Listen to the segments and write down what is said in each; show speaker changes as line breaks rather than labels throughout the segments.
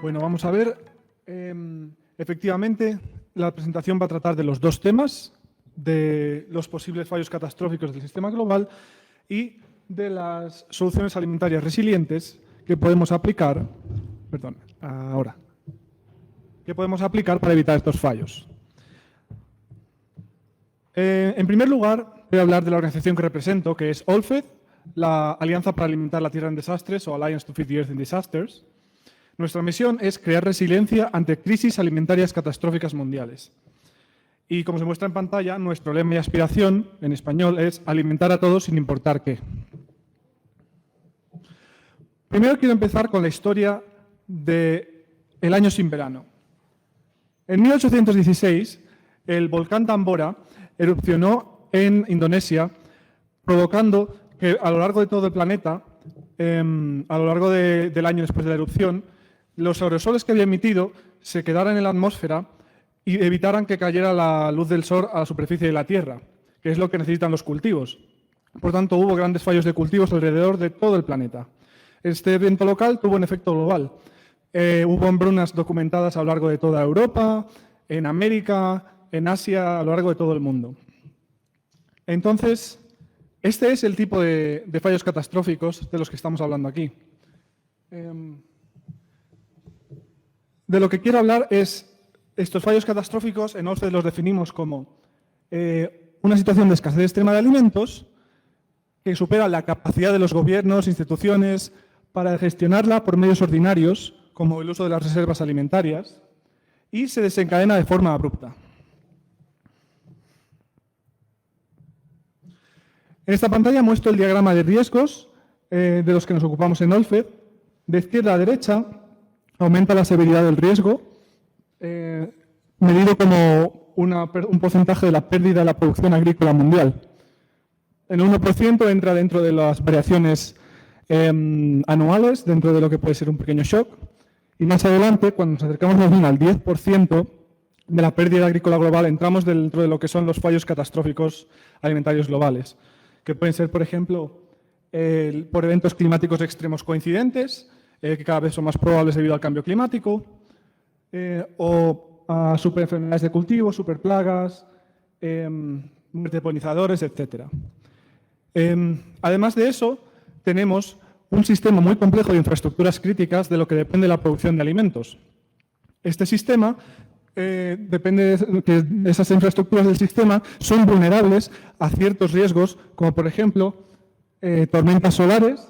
Bueno, vamos a ver. Efectivamente, la presentación va a tratar de los dos temas, de los posibles fallos catastróficos del sistema global y de las soluciones alimentarias resilientes que podemos aplicar, para evitar estos fallos. En primer lugar, voy a hablar de la organización que represento, que es OLFED, la Alianza para Alimentar la Tierra en Desastres, o Alliance to Feed the Earth in Disasters. Nuestra misión es crear resiliencia ante crisis alimentarias catastróficas mundiales. Y como se muestra en pantalla, nuestro lema y aspiración, en español, es alimentar a todos sin importar qué. Primero quiero empezar con la historia del año sin verano. En 1816, el volcán Tambora erupcionó en Indonesia, provocando que a lo largo de todo el planeta, a lo largo del año después de la erupción, los aerosoles que había emitido se quedaran en la atmósfera y evitaran que cayera la luz del sol a la superficie de la Tierra, que es lo que necesitan los cultivos. Por tanto, hubo grandes fallos de cultivos alrededor de todo el planeta. Este evento local tuvo un efecto global. Hubo hambrunas documentadas a lo largo de toda Europa, en América, en Asia, a lo largo de todo el mundo. Entonces, este es el tipo de fallos catastróficos de los que estamos hablando aquí. De lo que quiero hablar es, estos fallos catastróficos, en OLFED los definimos como una situación de escasez extrema de alimentos que supera la capacidad de los gobiernos, instituciones, para gestionarla por medios ordinarios, como el uso de las reservas alimentarias, y se desencadena de forma abrupta. En esta pantalla muestro el diagrama de riesgos de los que nos ocupamos en OLFED. De izquierda a derecha aumenta la severidad del riesgo, medido como un porcentaje de la pérdida de la producción agrícola mundial. El 1% entra dentro de las variaciones anuales, dentro de lo que puede ser un pequeño shock. Y más adelante, cuando nos acercamos más bien al 10% de la pérdida agrícola global, entramos dentro de lo que son los fallos catastróficos alimentarios globales, que pueden ser, por ejemplo, por eventos climáticos extremos coincidentes, que cada vez son más probables debido al cambio climático, o a superenfermedades de cultivo, superplagas, muerte de polinizadores, etc. Además de eso, tenemos un sistema muy complejo de infraestructuras críticas de lo que depende la producción de alimentos. Este sistema depende de que esas infraestructuras del sistema son vulnerables a ciertos riesgos, como por ejemplo tormentas solares,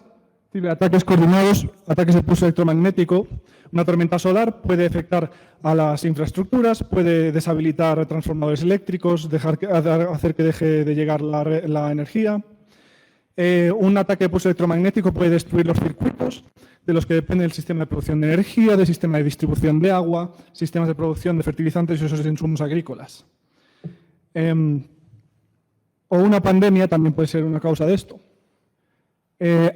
ataques coordinados, ataques de pulso electromagnético. Una tormenta solar puede afectar a las infraestructuras, puede deshabilitar transformadores eléctricos, hacer que deje de llegar la energía. Un ataque de pulso electromagnético puede destruir los circuitos de los que depende el sistema de producción de energía, del sistema de distribución de agua, sistemas de producción de fertilizantes y esos insumos agrícolas. O una pandemia también puede ser una causa de esto.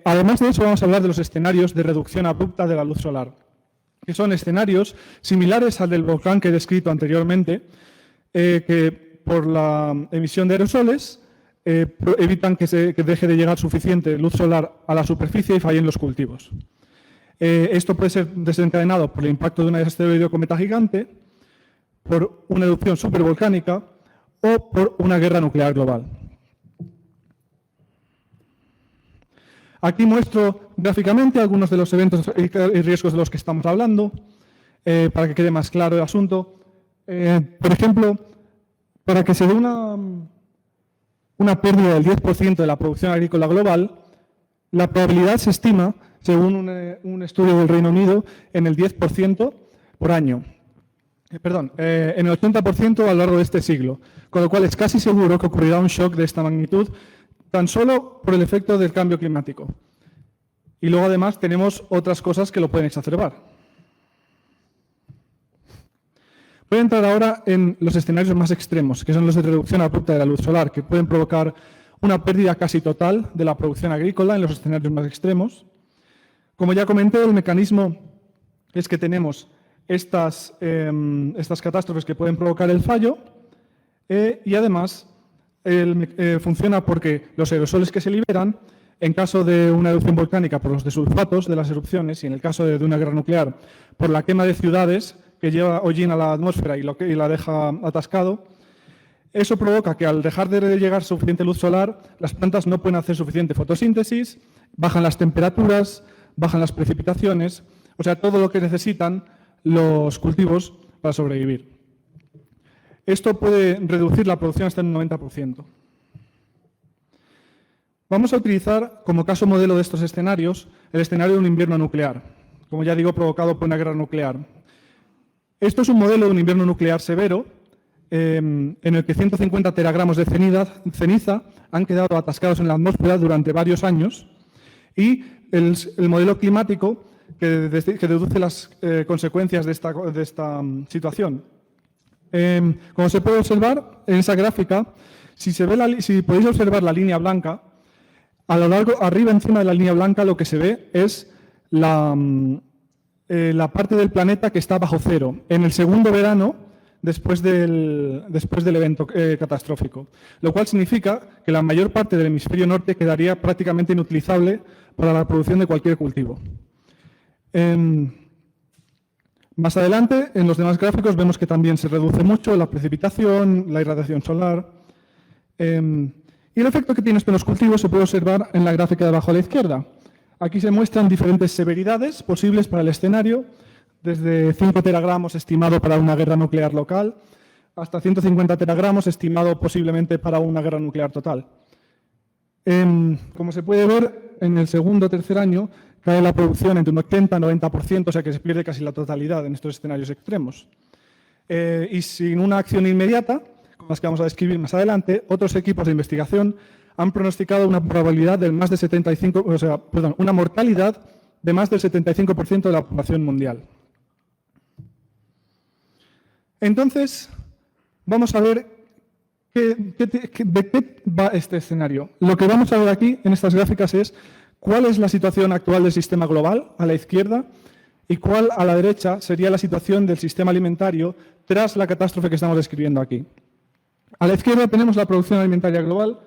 Además de eso, vamos a hablar de los escenarios de reducción abrupta de la luz solar, que son escenarios similares al del volcán que he descrito anteriormente, que por la emisión de aerosoles evitan que deje de llegar suficiente luz solar a la superficie y fallen los cultivos. Esto puede ser desencadenado por el impacto de un asteroide o cometa gigante, por una erupción supervolcánica o por una guerra nuclear global. Aquí muestro gráficamente algunos de los eventos y riesgos de los que estamos hablando, para que quede más claro el asunto. Por ejemplo, para que se dé una pérdida del 10% de la producción agrícola global, la probabilidad se estima, según un estudio del Reino Unido, en el 10% por año. En el 80% a lo largo de este siglo, con lo cual es casi seguro que ocurrirá un shock de esta magnitud tan solo por el efecto del cambio climático. Y luego, además, tenemos otras cosas que lo pueden exacerbar. Voy a entrar ahora en los escenarios más extremos, que son los de reducción abrupta de la luz solar, que pueden provocar una pérdida casi total de la producción agrícola en los escenarios más extremos. Como ya comenté, el mecanismo es que tenemos estas catástrofes que pueden provocar el fallo y, además, funciona porque los aerosoles que se liberan en caso de una erupción volcánica por los desulfatos de las erupciones y en el caso de una guerra nuclear por la quema de ciudades que lleva hollín a la atmósfera y la deja atascado. Eso provoca que al dejar de llegar suficiente luz solar, las plantas no pueden hacer suficiente fotosíntesis, bajan las temperaturas, bajan las precipitaciones, o sea, todo lo que necesitan los cultivos para sobrevivir. Esto puede reducir la producción hasta un 90%. Vamos a utilizar como caso modelo de estos escenarios el escenario de un invierno nuclear, como ya digo, provocado por una guerra nuclear. Esto es un modelo de un invierno nuclear severo, en el que 150 teragramos de ceniza han quedado atascados en la atmósfera durante varios años y el modelo climático que deduce las consecuencias de esta situación. Como se puede observar en esa gráfica, si podéis observar la línea blanca, a lo largo, arriba encima de la línea blanca lo que se ve es la parte del planeta que está bajo cero. En el segundo verano, después del evento catastrófico, lo cual significa que la mayor parte del hemisferio norte quedaría prácticamente inutilizable para la producción de cualquier cultivo. Más adelante, en los demás gráficos, vemos que también se reduce mucho la precipitación, la irradiación solar. Y el efecto que tiene esto en los cultivos se puede observar en la gráfica de abajo a la izquierda. Aquí se muestran diferentes severidades posibles para el escenario, desde 5 teragramos estimado para una guerra nuclear local, hasta 150 teragramos estimado posiblemente para una guerra nuclear total. Como se puede ver, en el segundo o tercer año cae la producción entre un 80-90%, o sea que se pierde casi la totalidad en estos escenarios extremos. Y sin una acción inmediata, como las que vamos a describir más adelante, otros equipos de investigación han pronosticado una probabilidad del más de 75, una mortalidad de más del 75% de la población mundial. Entonces, vamos a ver de qué va este escenario. Lo que vamos a ver aquí en estas gráficas es cuál es la situación actual del sistema global a la izquierda y cuál a la derecha sería la situación del sistema alimentario tras la catástrofe que estamos describiendo aquí. A la izquierda tenemos la producción alimentaria global,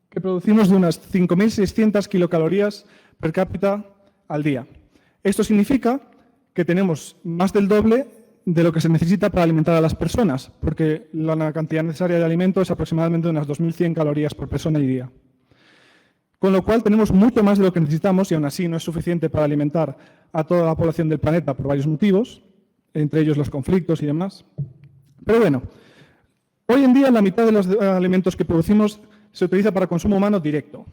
que producimos de unas 5.600 kilocalorías per cápita al día. Esto significa que tenemos más del doble de lo que se necesita para alimentar a las personas, porque la cantidad necesaria de alimento es aproximadamente unas 2.100 calorías por persona y día. Con lo cual tenemos mucho más de lo que necesitamos y aún así no es suficiente para alimentar a toda la población del planeta por varios motivos, entre ellos los conflictos y demás. Pero bueno, hoy en día la mitad de los alimentos que producimos se utiliza para consumo humano directo,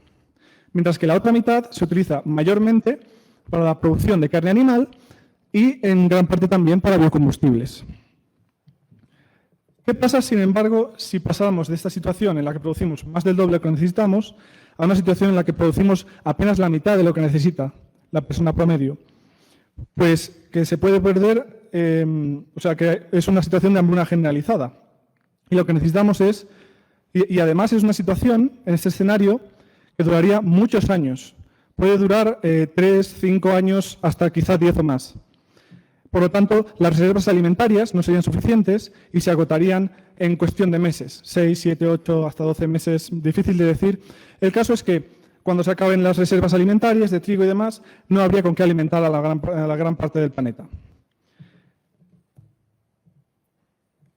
mientras que la otra mitad se utiliza mayormente para la producción de carne animal y en gran parte también para biocombustibles. ¿Qué pasa, sin embargo, si pasamos de esta situación en la que producimos más del doble de lo que necesitamos a una situación en la que producimos apenas la mitad de lo que necesita la persona promedio? Pues que se puede perder, que es una situación de hambruna generalizada. Y lo que necesitamos es, y además es una situación, en este escenario, que duraría muchos años. Puede durar 3, 5 años, hasta quizá 10 o más. Por lo tanto, las reservas alimentarias no serían suficientes y se agotarían en cuestión de meses, 6, 7, 8, hasta 12 meses, difícil de decir. El caso es que cuando se acaben las reservas alimentarias de trigo y demás, no habría con qué alimentar a la gran parte del planeta.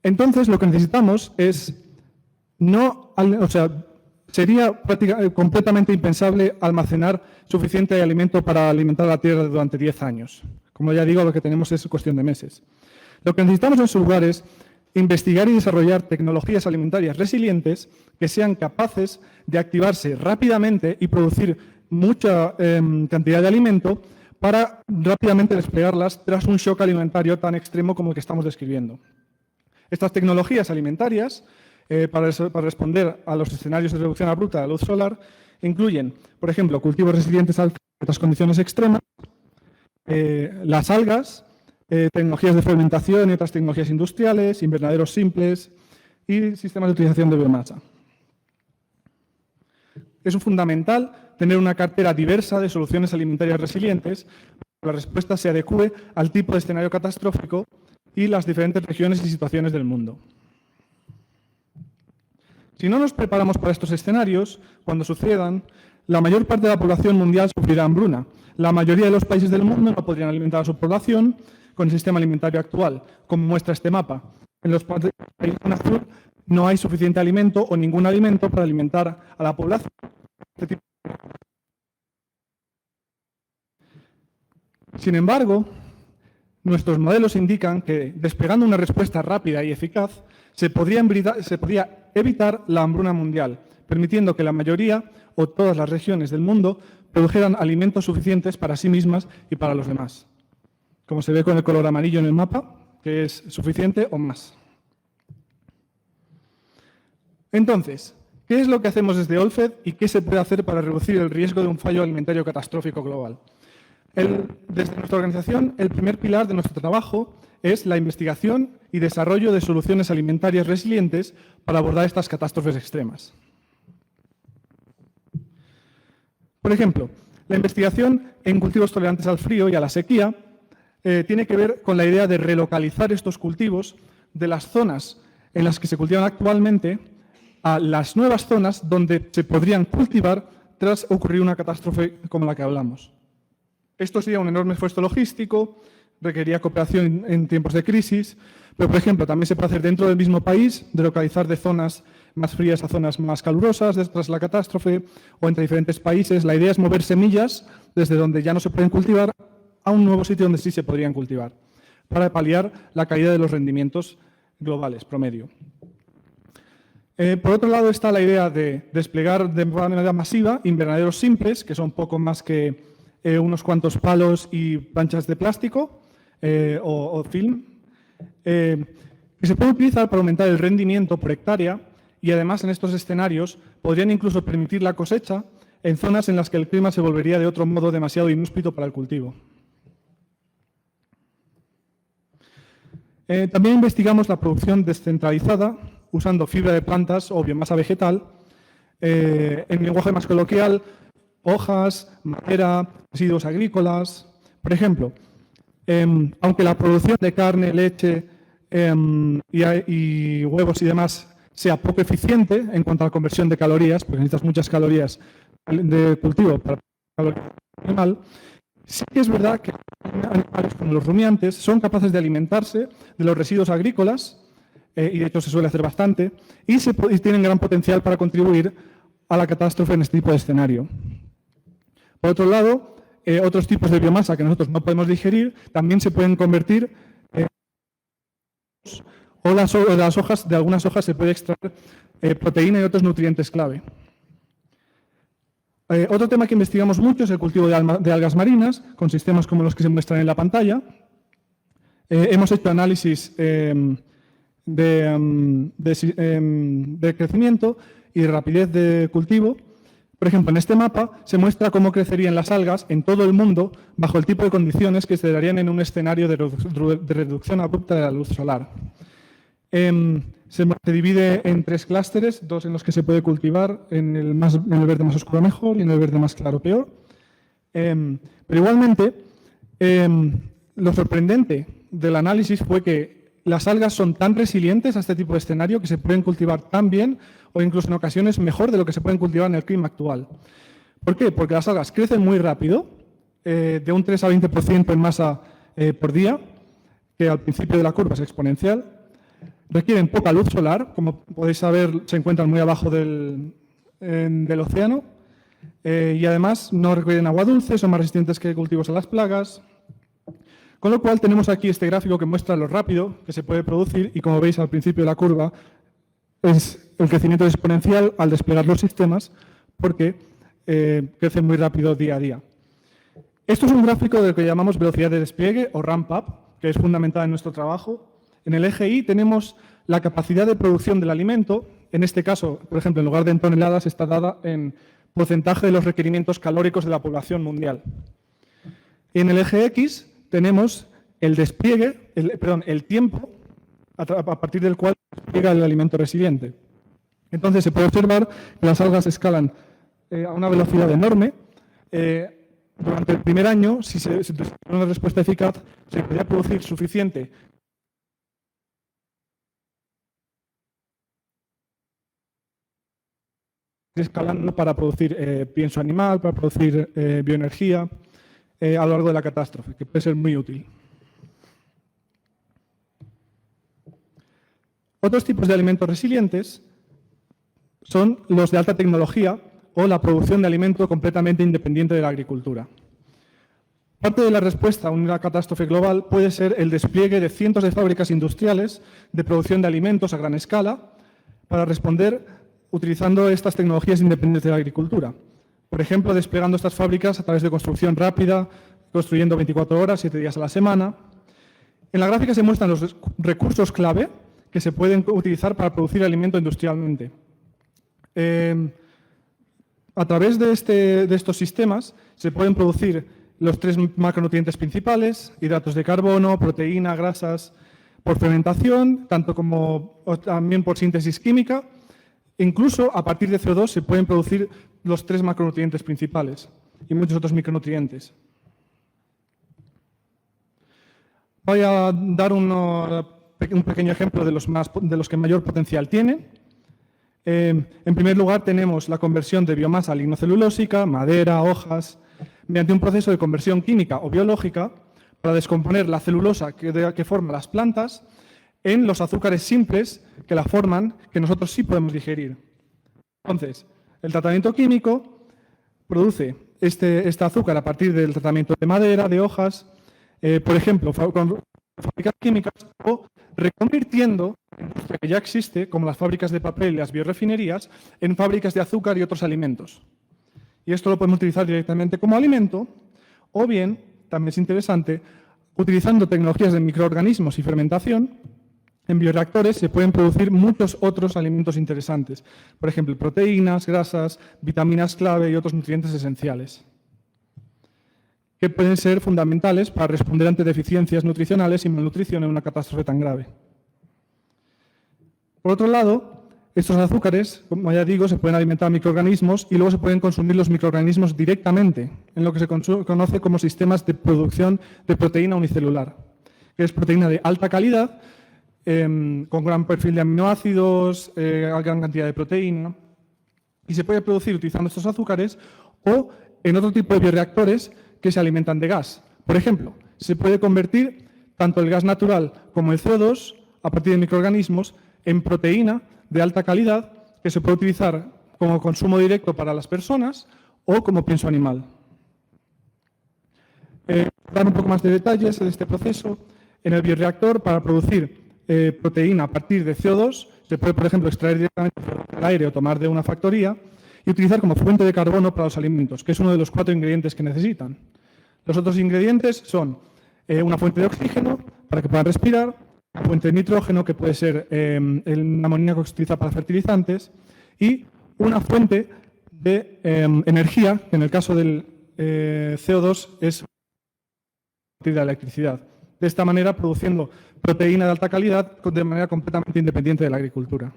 Entonces, lo que necesitamos es sería completamente impensable almacenar suficiente alimento para alimentar a la Tierra durante 10 años. Como ya digo, lo que tenemos es cuestión de meses. Lo que necesitamos en su lugar es investigar y desarrollar tecnologías alimentarias resilientes que sean capaces de activarse rápidamente y producir mucha cantidad de alimento para rápidamente desplegarlas tras un shock alimentario tan extremo como el que estamos describiendo. Estas tecnologías alimentarias, para responder a los escenarios de reducción abrupta de la luz solar, incluyen, por ejemplo, cultivos resilientes a altas condiciones extremas, las algas, tecnologías de fermentación y otras tecnologías industriales, invernaderos simples y sistemas de utilización de biomasa. Es fundamental tener una cartera diversa de soluciones alimentarias resilientes para que la respuesta se adecue al tipo de escenario catastrófico y las diferentes regiones y situaciones del mundo. Si no nos preparamos para estos escenarios, cuando sucedan, la mayor parte de la población mundial sufrirá hambruna. La mayoría de los países del mundo no podrían alimentar a su población con el sistema alimentario actual, como muestra este mapa. En los países en azul no hay suficiente alimento o ningún alimento para alimentar a la población. Sin embargo, nuestros modelos indican que, desplegando una respuesta rápida y eficaz, se podría evitar la hambruna mundial, permitiendo que la mayoría o todas las regiones del mundo produjeran alimentos suficientes para sí mismas y para los demás. Como se ve con el color amarillo en el mapa, que es suficiente o más. Entonces, ¿qué es lo que hacemos desde Olfed y qué se puede hacer para reducir el riesgo de un fallo alimentario catastrófico global? Desde nuestra organización, el primer pilar de nuestro trabajo es la investigación y desarrollo de soluciones alimentarias resilientes para abordar estas catástrofes extremas. Por ejemplo, la investigación en cultivos tolerantes al frío y a la sequía tiene que ver con la idea de relocalizar estos cultivos de las zonas en las que se cultivan actualmente a las nuevas zonas donde se podrían cultivar tras ocurrir una catástrofe como la que hablamos. Esto sería un enorme esfuerzo logístico, requeriría cooperación en tiempos de crisis, pero, por ejemplo, también se puede hacer dentro del mismo país, relocalizar de zonas más frías a zonas más calurosas tras la catástrofe, o entre diferentes países. La idea es mover semillas desde donde ya no se pueden cultivar a un nuevo sitio donde sí se podrían cultivar, para paliar la caída de los rendimientos globales, promedio. Por otro lado está la idea de desplegar de manera masiva invernaderos simples, que son poco más que unos cuantos palos y planchas de plástico o film, que se pueden utilizar para aumentar el rendimiento por hectárea y además en estos escenarios podrían incluso permitir la cosecha en zonas en las que el clima se volvería de otro modo demasiado inhóspito para el cultivo. También investigamos la producción descentralizada usando fibra de plantas o biomasa vegetal, en lenguaje más coloquial, hojas, madera, residuos agrícolas. Por ejemplo, aunque la producción de carne, leche y huevos y demás sea poco eficiente en cuanto a la conversión de calorías, porque necesitas muchas calorías de cultivo para calorías animal, sí que es verdad que animales como los rumiantes son capaces de alimentarse de los residuos agrícolas, y de hecho se suele hacer bastante, y tienen gran potencial para contribuir a la catástrofe en este tipo de escenario. Por otro lado, otros tipos de biomasa que nosotros no podemos digerir también se pueden convertir o las hojas, de algunas hojas se puede extraer proteína y otros nutrientes clave. Otro tema que investigamos mucho es el cultivo de algas marinas con sistemas como los que se muestran en la pantalla. Hemos hecho análisis de crecimiento y de rapidez de cultivo. Por ejemplo, en este mapa se muestra cómo crecerían las algas en todo el mundo bajo el tipo de condiciones que se darían en un escenario de reducción abrupta de la luz solar. Se divide en 3 clústeres, 2 en los que se puede cultivar, en el verde más oscuro mejor y en el verde más claro peor. Pero igualmente, lo sorprendente del análisis fue que las algas son tan resilientes a este tipo de escenario que se pueden cultivar tan bien o incluso en ocasiones mejor de lo que se pueden cultivar en el clima actual. ¿Por qué? Porque las algas crecen muy rápido, de un 3 a 20% en masa por día, que al principio de la curva es exponencial. Requieren poca luz solar, como podéis saber, se encuentran muy abajo del océano, y además no requieren agua dulce, son más resistentes que cultivos a las plagas. Con lo cual tenemos aquí este gráfico que muestra lo rápido que se puede producir y, como veis al principio de la curva, es el crecimiento exponencial al desplegar los sistemas porque crecen muy rápido día a día. Esto es un gráfico de lo que llamamos velocidad de despliegue o ramp up, que es fundamental en nuestro trabajo. En el eje Y tenemos la capacidad de producción del alimento. En este caso, por ejemplo, en lugar de en toneladas, está dada en porcentaje de los requerimientos calóricos de la población mundial. Y en el eje X tenemos el despliegue, el tiempo a partir del cual llega el alimento resiliente. Entonces se puede observar que las algas escalan a una velocidad enorme. Durante el primer año, si se tiene una respuesta eficaz, se podría producir suficiente escalando para producir pienso animal, para producir bioenergía a lo largo de la catástrofe, que puede ser muy útil. Otros tipos de alimentos resilientes son los de alta tecnología o la producción de alimento completamente independiente de la agricultura. Parte de la respuesta a una catástrofe global puede ser el despliegue de cientos de fábricas industriales de producción de alimentos a gran escala para responder utilizando estas tecnologías independientes de la agricultura. Por ejemplo, desplegando estas fábricas a través de construcción rápida, construyendo 24 horas, 7 días a la semana. En la gráfica se muestran los recursos clave que se pueden utilizar para producir alimento industrialmente. A través de estos sistemas se pueden producir los 3 macronutrientes principales: hidratos de carbono, proteína, grasas, por fermentación, tanto como también por síntesis química. Incluso a partir de CO2 se pueden producir los 3 macronutrientes principales y muchos otros micronutrientes. Voy a dar un pequeño ejemplo de los que mayor potencial tienen. En primer lugar, tenemos la conversión de biomasa lignocelulósica, madera, hojas, mediante un proceso de conversión química o biológica para descomponer la celulosa que forma las plantas en los azúcares simples que la forman, que nosotros sí podemos digerir. Entonces, el tratamiento químico produce este azúcar a partir del tratamiento de madera, de hojas, por ejemplo, con fábricas químicas, o reconvirtiendo industria que ya existe, como las fábricas de papel y las biorefinerías, en fábricas de azúcar y otros alimentos. Y esto lo podemos utilizar directamente como alimento, o bien, también es interesante, utilizando tecnologías de microorganismos y fermentación, en bioreactores se pueden producir muchos otros alimentos interesantes. Por ejemplo, proteínas, grasas, vitaminas clave y otros nutrientes esenciales, que pueden ser fundamentales para responder ante deficiencias nutricionales y malnutrición en una catástrofe tan grave. Por otro lado, estos azúcares, como ya digo, se pueden alimentar a microorganismos y luego se pueden consumir los microorganismos directamente, en lo que se conoce como sistemas de producción de proteína unicelular, que es proteína de alta calidad, con gran perfil de aminoácidos, gran cantidad de proteína, y se puede producir utilizando estos azúcares o en otro tipo de bioreactores que se alimentan de gas. Por ejemplo, se puede convertir tanto el gas natural como el CO2 a partir de microorganismos en proteína de alta calidad que se puede utilizar como consumo directo para las personas o como pienso animal. Dar un poco más de detalles de este proceso. En el bioreactor, para producir proteína a partir de CO2, se puede, por ejemplo, extraer directamente del aire o tomar de una factoría y utilizar como fuente de carbono para los alimentos, que es uno de los 4 ingredientes que necesitan. Los otros ingredientes son una fuente de oxígeno para que puedan respirar, una fuente de nitrógeno, que puede ser el amoníaco que se utiliza para fertilizantes, y una fuente de energía, que en el caso del CO2 es la electricidad. De esta manera, produciendo proteína de alta calidad de manera completamente independiente de la agricultura.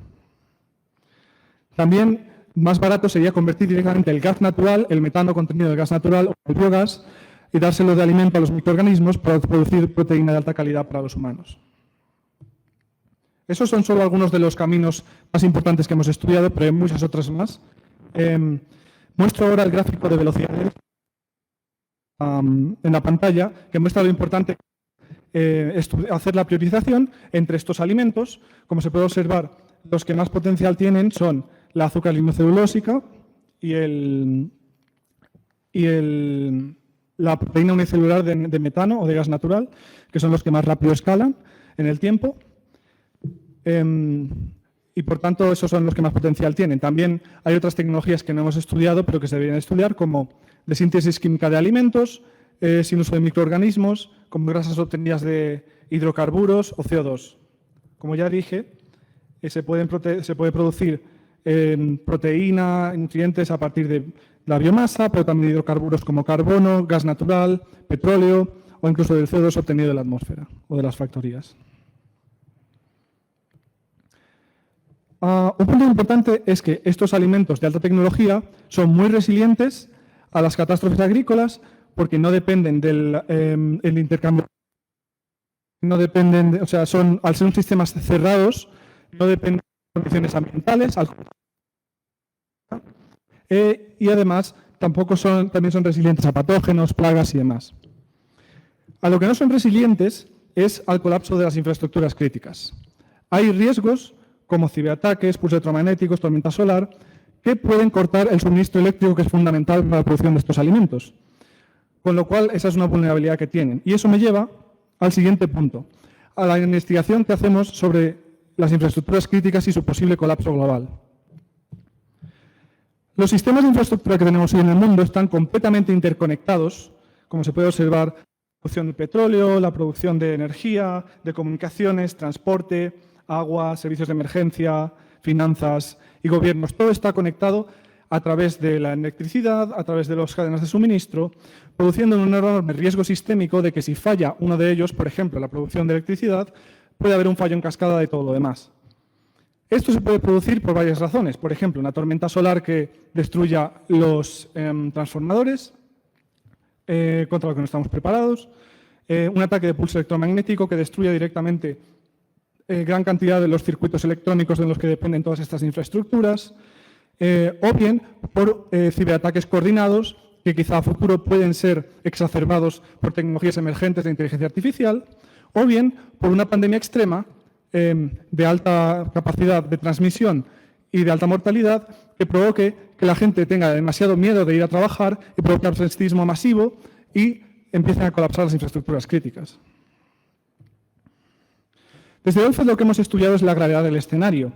También más barato sería convertir directamente el gas natural, el metano contenido del gas natural o el biogás, y dárselo de alimento a los microorganismos para producir proteína de alta calidad para los humanos. Esos son solo algunos de los caminos más importantes que hemos estudiado, pero hay muchas otras más. Muestro ahora el gráfico de velocidades en la pantalla, que muestra lo importante hacer la priorización entre estos alimentos. Como se puede observar, los que más potencial tienen son la azúcar lignocelulósica y la proteína unicelular de metano o de gas natural, que son los que más rápido escalan en el tiempo. Y por tanto, esos son los que más potencial tienen. También hay otras tecnologías que no hemos estudiado, pero que se deberían estudiar, como de síntesis química de alimentos, sin uso de microorganismos, como grasas obtenidas de hidrocarburos o CO2. Como ya dije, se puede producir proteína, nutrientes a partir de la biomasa, pero también de hidrocarburos como carbono, gas natural, petróleo o incluso del CO2 obtenido de la atmósfera o de las factorías. Un punto importante es que estos alimentos de alta tecnología son muy resilientes a las catástrofes agrícolas porque no dependen del intercambio. No dependen, al ser sistemas cerrados, no dependen de condiciones ambientales, y además también son resilientes a patógenos, plagas y demás. A lo que no son resilientes es al colapso de las infraestructuras críticas. Hay riesgos como ciberataques, pulsos electromagnéticos, tormenta solar, que pueden cortar el suministro eléctrico que es fundamental para la producción de estos alimentos. Con lo cual, esa es una vulnerabilidad que tienen. Y eso me lleva al siguiente punto, a la investigación que hacemos sobre las infraestructuras críticas y su posible colapso global. Los sistemas de infraestructura que tenemos hoy en el mundo están completamente interconectados, como se puede observar, la producción de petróleo, la producción de energía, de comunicaciones, transporte, agua, servicios de emergencia, finanzas y gobiernos. Todo está conectado a través de la electricidad, a través de las cadenas de suministro, produciendo un enorme riesgo sistémico de que si falla uno de ellos, por ejemplo, la producción de electricidad, puede haber un fallo en cascada de todo lo demás. Esto se puede producir por varias razones. Por ejemplo, una tormenta solar que destruya los transformadores, contra lo que no estamos preparados, un ataque de pulso electromagnético que destruya directamente gran cantidad de los circuitos electrónicos de los que dependen todas estas infraestructuras, o bien por ciberataques coordinados que quizá a futuro pueden ser exacerbados por tecnologías emergentes de inteligencia artificial, o bien por una pandemia extrema de alta capacidad de transmisión y de alta mortalidad que provoque que la gente tenga demasiado miedo de ir a trabajar y provoque absentismo masivo y empiecen a colapsar las infraestructuras críticas. Desde Olfed lo que hemos estudiado es la gravedad del escenario.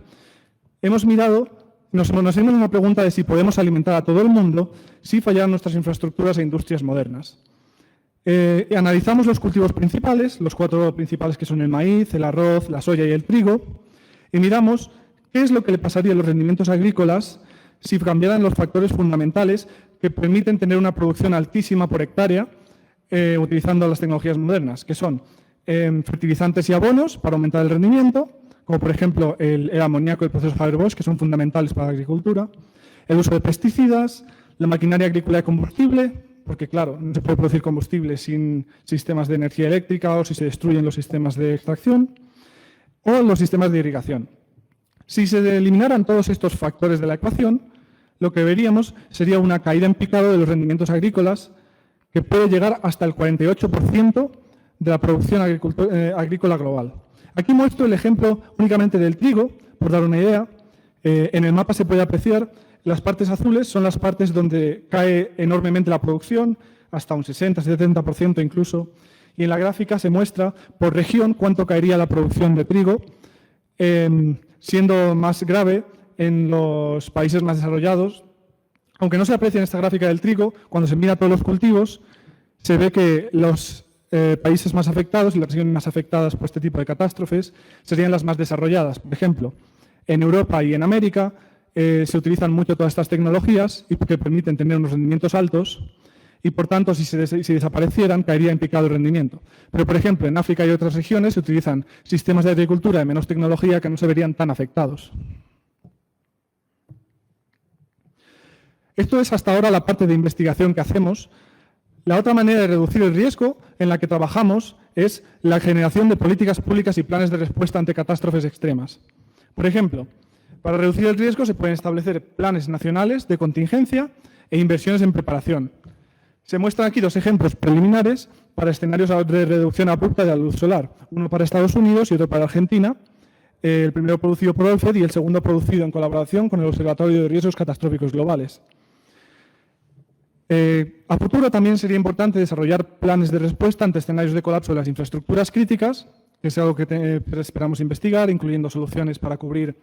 Hemos mirado, nos hicimos una pregunta de si podemos alimentar a todo el mundo si fallaran nuestras infraestructuras e industrias modernas. Analizamos los cultivos principales, los 4 principales que son el maíz, el arroz, la soya y el trigo, y miramos qué es lo que le pasaría a los rendimientos agrícolas si cambiaran los factores fundamentales que permiten tener una producción altísima por hectárea utilizando las tecnologías modernas, que son fertilizantes y abonos para aumentar el rendimiento, como por ejemplo el amoníaco y el proceso Haber-Bosch, que son fundamentales para la agricultura, el uso de pesticidas, la maquinaria agrícola de combustible, porque claro, no se puede producir combustible sin sistemas de energía eléctrica o si se destruyen los sistemas de extracción, o los sistemas de irrigación. Si se eliminaran todos estos factores de la ecuación, lo que veríamos sería una caída en picado de los rendimientos agrícolas que puede llegar hasta el 48% de la producción agrícola global. Aquí muestro el ejemplo únicamente del trigo, por dar una idea. En el mapa se puede apreciar las partes azules son las partes donde cae enormemente la producción, hasta un 60-70% incluso, y en la gráfica se muestra por región cuánto caería la producción de trigo, siendo más grave en los países más desarrollados. Aunque no se aprecia en esta gráfica del trigo, cuando se mira todos los cultivos, se ve que los países más afectados y las regiones más afectadas por este tipo de catástrofes serían las más desarrolladas. Por ejemplo, en Europa y en América se utilizan mucho todas estas tecnologías y que permiten tener unos rendimientos altos y, por tanto, si desaparecieran, caería en picado el rendimiento. Pero, por ejemplo, en África y otras regiones se utilizan sistemas de agricultura de menos tecnología que no se verían tan afectados. Esto es hasta ahora la parte de investigación que hacemos. La otra manera de reducir el riesgo en la que trabajamos es la generación de políticas públicas y planes de respuesta ante catástrofes extremas. Por ejemplo, para reducir el riesgo se pueden establecer planes nacionales de contingencia e inversiones en preparación. Se muestran aquí 2 ejemplos preliminares para escenarios de reducción abrupta de la luz solar, uno para Estados Unidos y otro para Argentina, el primero producido por Olfed y el segundo producido en colaboración con el Observatorio de Riesgos Catastróficos Globales. A futuro también sería importante desarrollar planes de respuesta ante escenarios de colapso de las infraestructuras críticas, que es algo que esperamos investigar, incluyendo soluciones para cubrir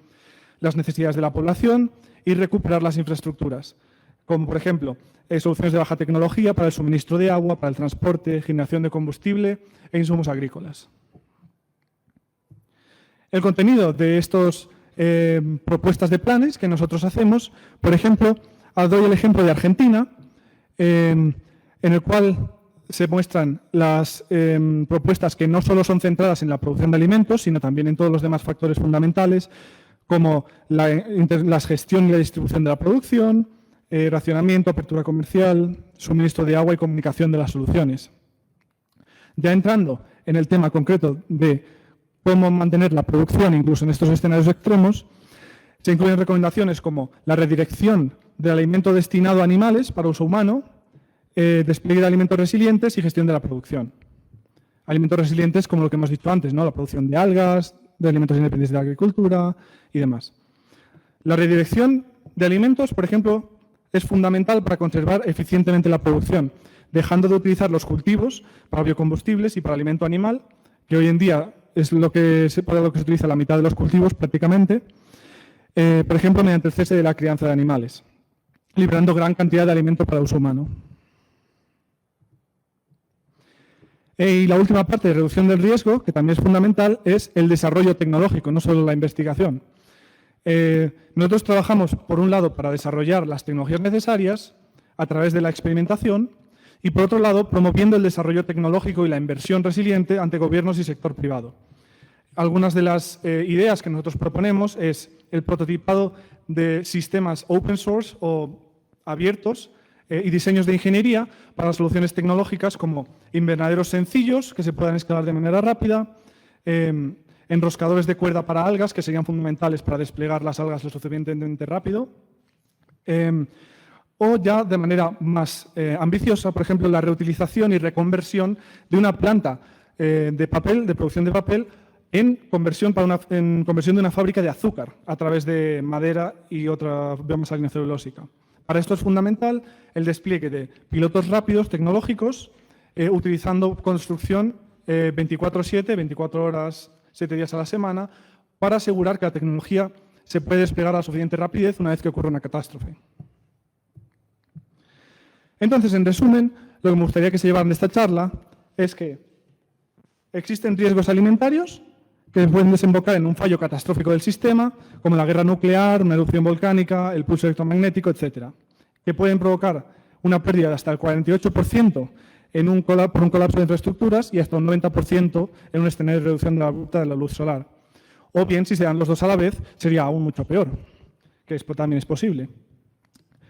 las necesidades de la población y recuperar las infraestructuras, como por ejemplo soluciones de baja tecnología para el suministro de agua, para el transporte, generación de combustible e insumos agrícolas. El contenido de estas propuestas de planes que nosotros hacemos, por ejemplo, doy el ejemplo de Argentina, en el cual se muestran las propuestas que no solo son centradas en la producción de alimentos, sino también en todos los demás factores fundamentales, como la gestión y la distribución de la producción, racionamiento, apertura comercial, suministro de agua y comunicación de las soluciones. Ya entrando en el tema concreto de cómo mantener la producción, incluso en estos escenarios extremos, se incluyen recomendaciones como la redirección del alimento destinado a animales para uso humano, despliegue de alimentos resilientes y gestión de la producción. Alimentos resilientes como lo que hemos dicho antes, ¿no? La producción de algas, de alimentos independientes de la agricultura y demás. La redirección de alimentos, por ejemplo, es fundamental para conservar eficientemente la producción, dejando de utilizar los cultivos para biocombustibles y para alimento animal, que hoy en día es para lo que se utiliza la mitad de los cultivos prácticamente, por ejemplo, mediante el cese de la crianza de animales, liberando gran cantidad de alimento para uso humano. Y la última parte de reducción del riesgo, que también es fundamental, es el desarrollo tecnológico, no solo la investigación. Nosotros trabajamos, por un lado, para desarrollar las tecnologías necesarias a través de la experimentación y, por otro lado, promoviendo el desarrollo tecnológico y la inversión resiliente ante gobiernos y sector privado. Algunas de las ideas que nosotros proponemos es el prototipado de sistemas open source o abiertos y diseños de ingeniería para soluciones tecnológicas como invernaderos sencillos que se puedan escalar de manera rápida, enroscadores de cuerda para algas que serían fundamentales para desplegar las algas lo suficientemente rápido, o ya de manera más ambiciosa, por ejemplo, la reutilización y reconversión de una planta de papel, de producción de papel, en conversión de una fábrica de azúcar a través de madera y otra biomasa lignocellulósica. Para esto es fundamental el despliegue de pilotos rápidos tecnológicos utilizando construcción 24/7, 24 horas, 7 días a la semana, para asegurar que la tecnología se puede desplegar a la suficiente rapidez una vez que ocurra una catástrofe. Entonces, en resumen, lo que me gustaría que se llevaran de esta charla es que existen riesgos alimentarios que pueden desembocar en un fallo catastrófico del sistema, como la guerra nuclear, una erupción volcánica, el pulso electromagnético, etcétera, que pueden provocar una pérdida de hasta el 48% por un colapso de infraestructuras y hasta un 90% en un escenario de reducción de la ruta de la luz solar. O bien, si se dan los dos a la vez, sería aún mucho peor, que esto también es posible.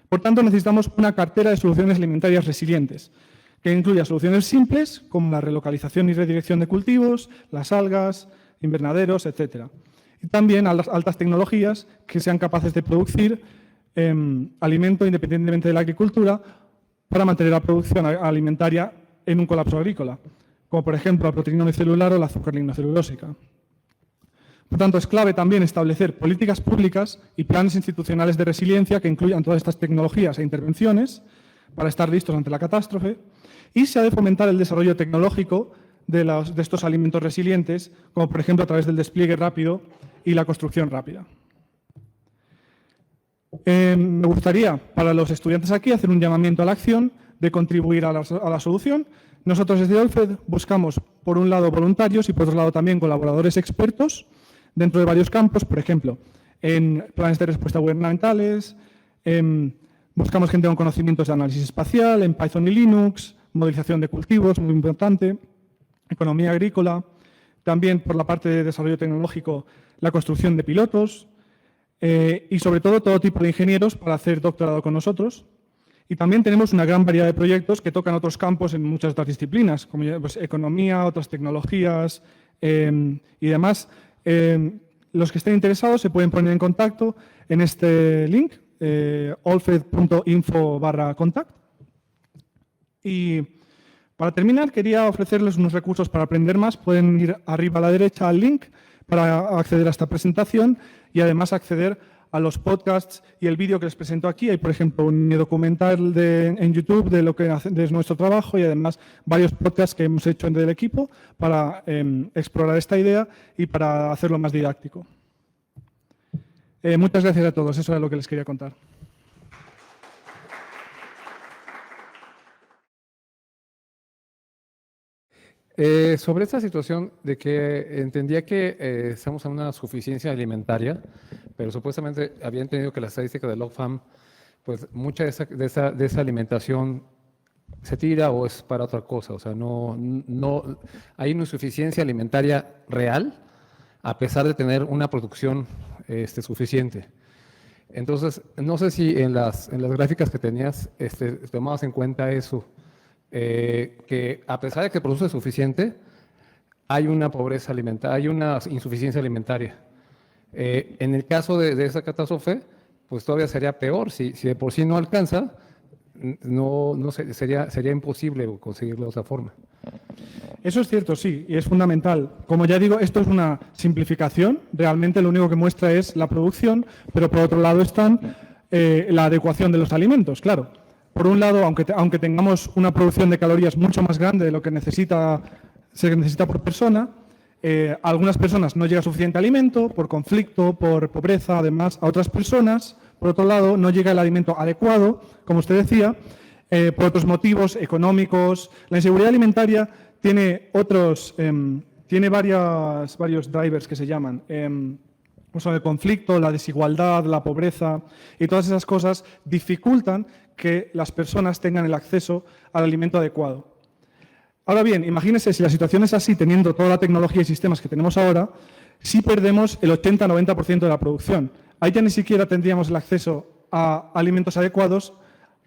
Por tanto, necesitamos una cartera de soluciones alimentarias resilientes, que incluya soluciones simples, como la relocalización y redirección de cultivos, las algas, invernaderos, etcétera. Y también altas tecnologías que sean capaces de producir alimento independientemente de la agricultura para mantener la producción alimentaria en un colapso agrícola, como por ejemplo la proteína unicelular o la azúcar lignocelulósica. Por tanto, es clave también establecer políticas públicas y planes institucionales de resiliencia que incluyan todas estas tecnologías e intervenciones para estar listos ante la catástrofe, y se ha de fomentar el desarrollo tecnológico de estos alimentos resilientes, como por ejemplo a través del despliegue rápido y la construcción rápida. Me gustaría, para los estudiantes aquí, hacer un llamamiento a la acción de contribuir a la solución. Nosotros desde Olfed buscamos, por un lado, voluntarios y por otro lado también colaboradores expertos dentro de varios campos, por ejemplo, en planes de respuesta gubernamentales, buscamos gente con conocimientos de análisis espacial, en Python y Linux, modelización de cultivos, muy importante, economía agrícola, también por la parte de desarrollo tecnológico, la construcción de pilotos y sobre todo tipo de ingenieros para hacer doctorado con nosotros. Y también tenemos una gran variedad de proyectos que tocan otros campos en muchas otras disciplinas, como pues, economía, otras tecnologías y demás. Los que estén interesados se pueden poner en contacto en este link, olfed.info/contact. Y para terminar, quería ofrecerles unos recursos para aprender más. Pueden ir arriba a la derecha al link para acceder a esta presentación y además acceder a los podcasts y el vídeo que les presento aquí. Hay, por ejemplo, un documental en YouTube de lo que es nuestro trabajo y además varios podcasts que hemos hecho del equipo para explorar esta idea y para hacerlo más didáctico. Muchas gracias a todos. Eso era lo que les quería contar.
Sobre esta situación de que entendía que estamos en una suficiencia alimentaria, pero supuestamente había entendido que la estadística de LogFam, pues mucha de esa alimentación se tira o es para otra cosa. O sea, no hay una insuficiencia alimentaria real a pesar de tener una producción suficiente. Entonces, no sé si en las gráficas que tenías tomabas en cuenta eso. Que a pesar de que produce suficiente, hay una pobreza alimentaria, hay una insuficiencia alimentaria. En el caso de esa catástrofe, pues todavía sería peor. Si de por sí no alcanza, sería imposible conseguirlo de otra forma.
Eso es cierto, sí, y es fundamental. Como ya digo, esto es una simplificación. Realmente lo único que muestra es la producción, pero por otro lado están la adecuación de los alimentos, claro. Por un lado, aunque tengamos una producción de calorías mucho más grande de lo que se necesita por persona, a algunas personas no llega suficiente alimento por conflicto, por pobreza, además a otras personas, por otro lado, no llega el alimento adecuado, como usted decía, por otros motivos económicos. La inseguridad alimentaria tiene varios drivers que se llaman. El conflicto, la desigualdad, la pobreza y todas esas cosas dificultan que las personas tengan el acceso al alimento adecuado. Ahora bien, imagínense si la situación es así, teniendo toda la tecnología y sistemas que tenemos ahora, si perdemos el 80-90% de la producción. Ahí ya ni siquiera tendríamos el acceso a alimentos adecuados,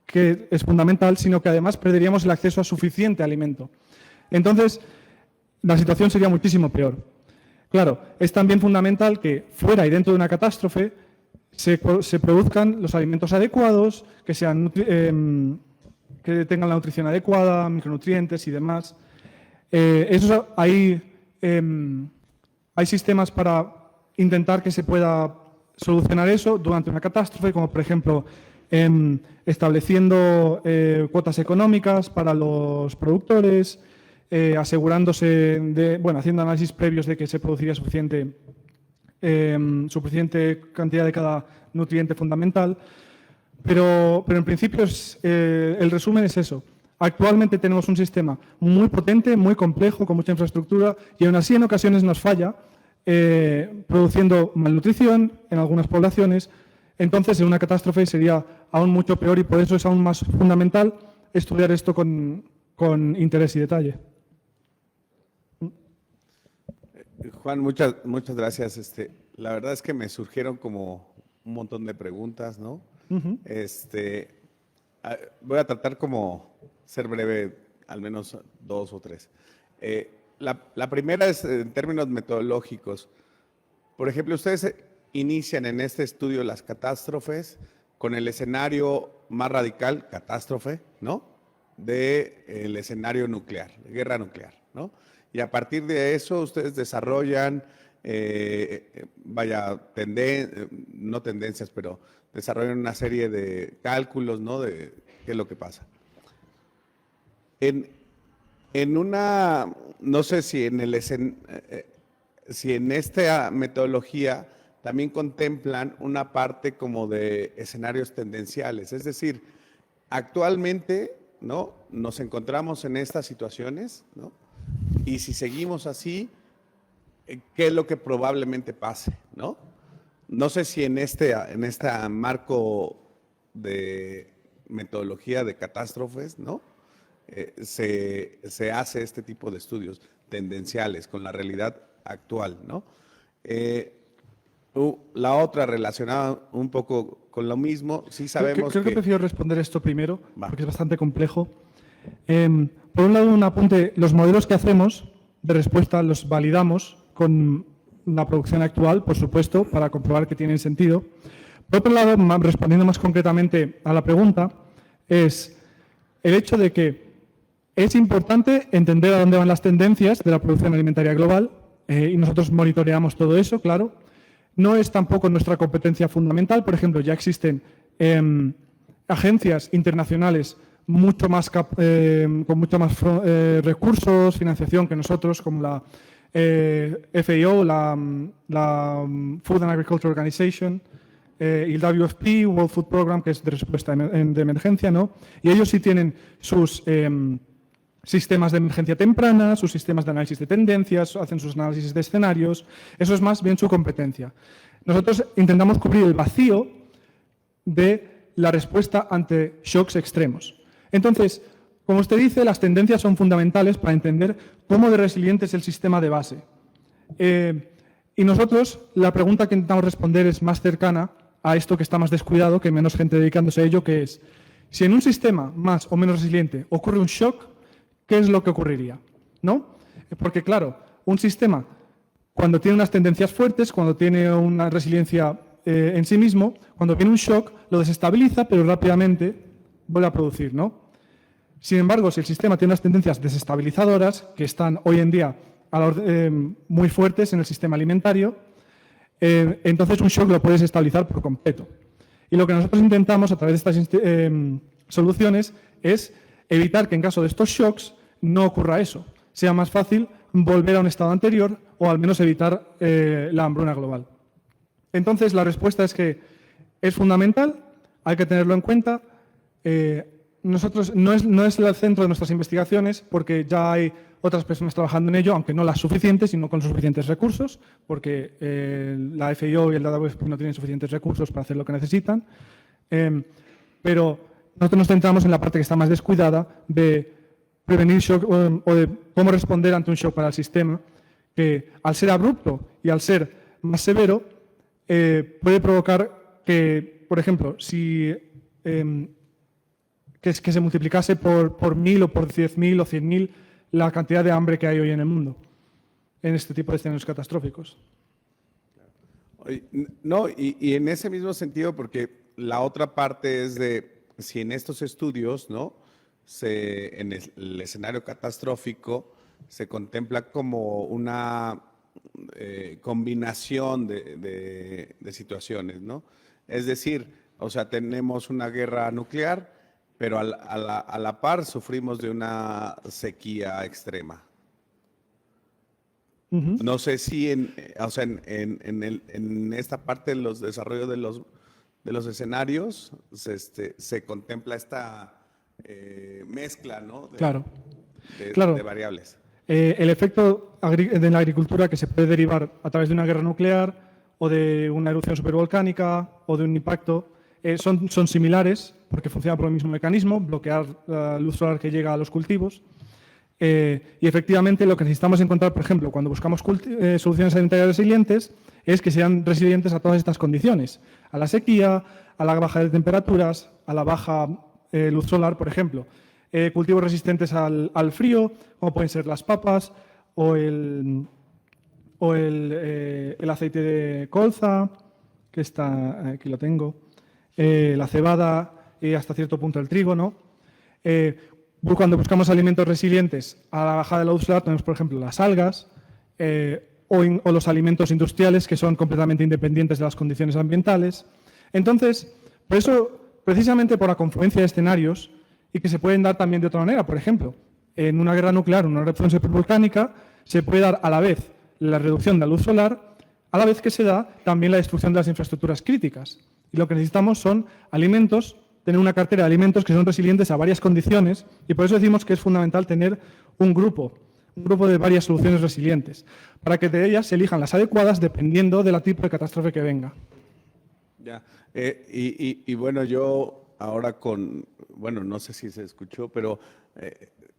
que es fundamental, sino que además perderíamos el acceso a suficiente alimento. Entonces, la situación sería muchísimo peor. Claro, es también fundamental que fuera y dentro de una catástrofe se produzcan los alimentos adecuados, que tengan la nutrición adecuada, micronutrientes y demás. Hay sistemas para intentar que se pueda solucionar eso durante una catástrofe, como por ejemplo estableciendo cuotas económicas para los productores, asegurándose haciendo análisis previos de que se produciría suficiente cantidad de cada nutriente fundamental. Pero en principio el resumen es eso. Actualmente tenemos un sistema muy potente, muy complejo, con mucha infraestructura y aún así en ocasiones nos falla, produciendo malnutrición en algunas poblaciones. Entonces en una catástrofe sería aún mucho peor y por eso es aún más fundamental estudiar esto con interés y detalle.
Juan, muchas gracias. La verdad es que me surgieron como un montón de preguntas, ¿no?
Uh-huh.
Voy a tratar como ser breve, al menos 2 o 3. La primera es en términos metodológicos. Por ejemplo, ustedes inician en este estudio las catástrofes con el escenario más radical, catástrofe, ¿no? Del escenario nuclear, guerra nuclear, ¿no? Y a partir de eso ustedes desarrollan, no tendencias, pero desarrollan una serie de cálculos, ¿no? De qué es lo que pasa. No sé si en esta metodología también contemplan una parte como de escenarios tendenciales, es decir, actualmente, ¿no? Nos encontramos en estas situaciones, ¿no? Y si seguimos así, ¿qué es lo que probablemente pase, ¿no? No sé si en este marco de metodología de catástrofes, ¿no? Se hace este tipo de estudios tendenciales con la realidad actual, ¿no? La otra relacionada un poco con lo mismo, sí sabemos
Creo que prefiero responder esto primero, porque es bastante complejo. Por un lado, un apunte, los modelos que hacemos de respuesta los validamos con la producción actual, por supuesto, para comprobar que tienen sentido. Por otro lado, respondiendo más concretamente a la pregunta, es el hecho de que es importante entender a dónde van las tendencias de la producción alimentaria global y nosotros monitoreamos todo eso, claro. No es tampoco nuestra competencia fundamental. Por ejemplo, ya existen agencias internacionales con mucho más recursos, financiación que nosotros, como la FAO, la Food and Agriculture Organization, y el WFP, World Food Program, que es de respuesta de emergencia, ¿no? Y ellos sí tienen sus sistemas de emergencia temprana, sus sistemas de análisis de tendencias, hacen sus análisis de escenarios. Eso es más bien su competencia. Nosotros intentamos cubrir el vacío de la respuesta ante shocks extremos. Entonces, como usted dice, las tendencias son fundamentales para entender cómo de resiliente es el sistema de base. Y nosotros, la pregunta que intentamos responder es más cercana a esto que está más descuidado, que hay menos gente dedicándose a ello, que es, si en un sistema más o menos resiliente ocurre un shock, ¿qué es lo que ocurriría? ¿No? Porque, claro, un sistema, cuando tiene unas tendencias fuertes, cuando tiene una resiliencia en sí mismo, cuando viene un shock, lo desestabiliza, pero rápidamente vuelve a producir, ¿no? Sin embargo, si el sistema tiene unas tendencias desestabilizadoras, que están hoy en día muy fuertes en el sistema alimentario, entonces un shock lo puede desestabilizar por completo. Y lo que nosotros intentamos a través de estas soluciones es evitar que en caso de estos shocks no ocurra eso. Sea más fácil volver a un estado anterior o al menos evitar la hambruna global. Entonces, la respuesta es que es fundamental, hay que tenerlo en cuenta. Nosotros no es el centro de nuestras investigaciones porque ya hay otras personas trabajando en ello, aunque no las suficientes y no con suficientes recursos, porque la FIO y el WFP no tienen suficientes recursos para hacer lo que necesitan. Pero nosotros nos centramos en la parte que está más descuidada de prevenir shock o de cómo responder ante un shock para el sistema, que al ser abrupto y al ser más severo, puede provocar que, por ejemplo, si que se multiplicase por 1000 o por 10.000 o 100.000 la cantidad de hambre que hay hoy en el mundo, en este tipo de escenarios catastróficos.
No, y en ese mismo sentido, porque la otra parte es de si en estos estudios, ¿no? En el escenario catastrófico se contempla como una combinación de situaciones, ¿no? Es decir, o sea, tenemos una guerra nuclear, pero a la par sufrimos de una sequía extrema. No sé si en esta parte de los desarrollos de los escenarios se contempla esta mezcla, ¿no?
Claro.
De variables.
El efecto de la agricultura que se puede derivar a través de una guerra nuclear o de una erupción supervolcánica o de un impacto son similares porque funcionan por el mismo mecanismo, bloquear la luz solar que llega a los cultivos. Y efectivamente lo que necesitamos encontrar, por ejemplo, cuando buscamos soluciones alimentarias resilientes, es que sean resilientes a todas estas condiciones, a la sequía, a la baja de temperaturas, a la baja luz solar, por ejemplo. Cultivos resistentes al frío, como pueden ser las papas o el aceite de colza, que está, aquí lo tengo, la cebada y hasta cierto punto el trigo, ¿no? Cuando buscamos alimentos resilientes a la bajada de la luz solar, tenemos, por ejemplo, las algas o los alimentos industriales que son completamente independientes de las condiciones ambientales. Entonces, por eso, precisamente por la confluencia de escenarios y que se pueden dar también de otra manera, por ejemplo, en una guerra nuclear, una erupción supervolcánica, se puede dar a la vez la reducción de la luz solar, a la vez que se da también la destrucción de las infraestructuras críticas. Y lo que necesitamos son alimentos, tener una cartera de alimentos que son resilientes a varias condiciones y por eso decimos que es fundamental tener un grupo de varias soluciones resilientes, para que de ellas se elijan las adecuadas dependiendo del tipo de catástrofe que venga.
Ya, y bueno, yo ahora bueno, no sé si se escuchó, pero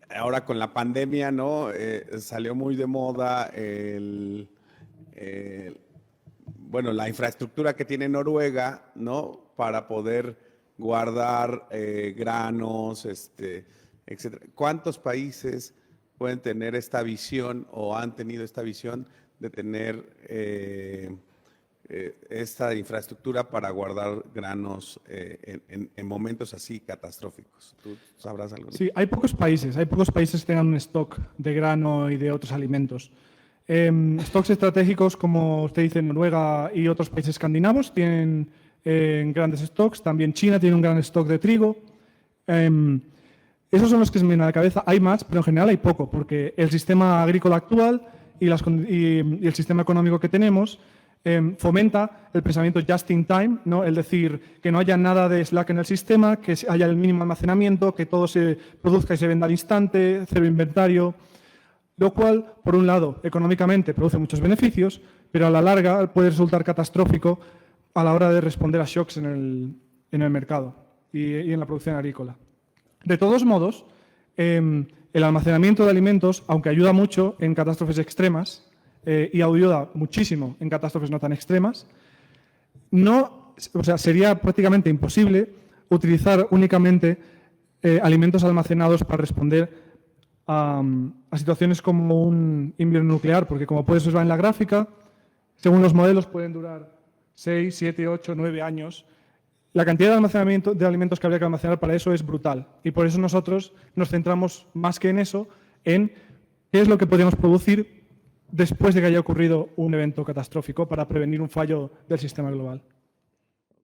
ahora con la pandemia, ¿no? Salió muy de moda bueno, la infraestructura que tiene Noruega, ¿no? Para poder guardar granos, etcétera. ¿Cuántos países pueden tener esta visión o han tenido esta visión de tener esta infraestructura para guardar granos en momentos así catastróficos? ¿Tú sabrás algo?
Sí, hay pocos países que tengan un stock de grano y de otros alimentos. Stocks estratégicos, como usted dice, Noruega y otros países escandinavos tienen grandes stocks. También China tiene un gran stock de trigo. Esos son los que se me vienen a la cabeza. Hay más, pero en general hay poco, porque el sistema agrícola actual y el sistema económico que tenemos fomenta el pensamiento just in time, ¿no? Es decir, que no haya nada de slack en el sistema, que haya el mínimo almacenamiento, que todo se produzca y se venda al instante, cero inventario, lo cual, por un lado, económicamente produce muchos beneficios, pero a la larga puede resultar catastrófico a la hora de responder a shocks en el mercado y en la producción agrícola. De todos modos, el almacenamiento de alimentos, aunque ayuda mucho en catástrofes extremas y ayuda muchísimo en catástrofes no tan extremas, sería prácticamente imposible utilizar únicamente alimentos almacenados para responder a situaciones como un invierno nuclear, porque como puedes observar en la gráfica, según los modelos pueden durar 6, 7, 8, 9 años, la cantidad de almacenamiento de alimentos que habría que almacenar para eso es brutal. Y por eso nosotros nos centramos más que en eso, en qué es lo que podríamos producir después de que haya ocurrido un evento catastrófico para prevenir un fallo del sistema global.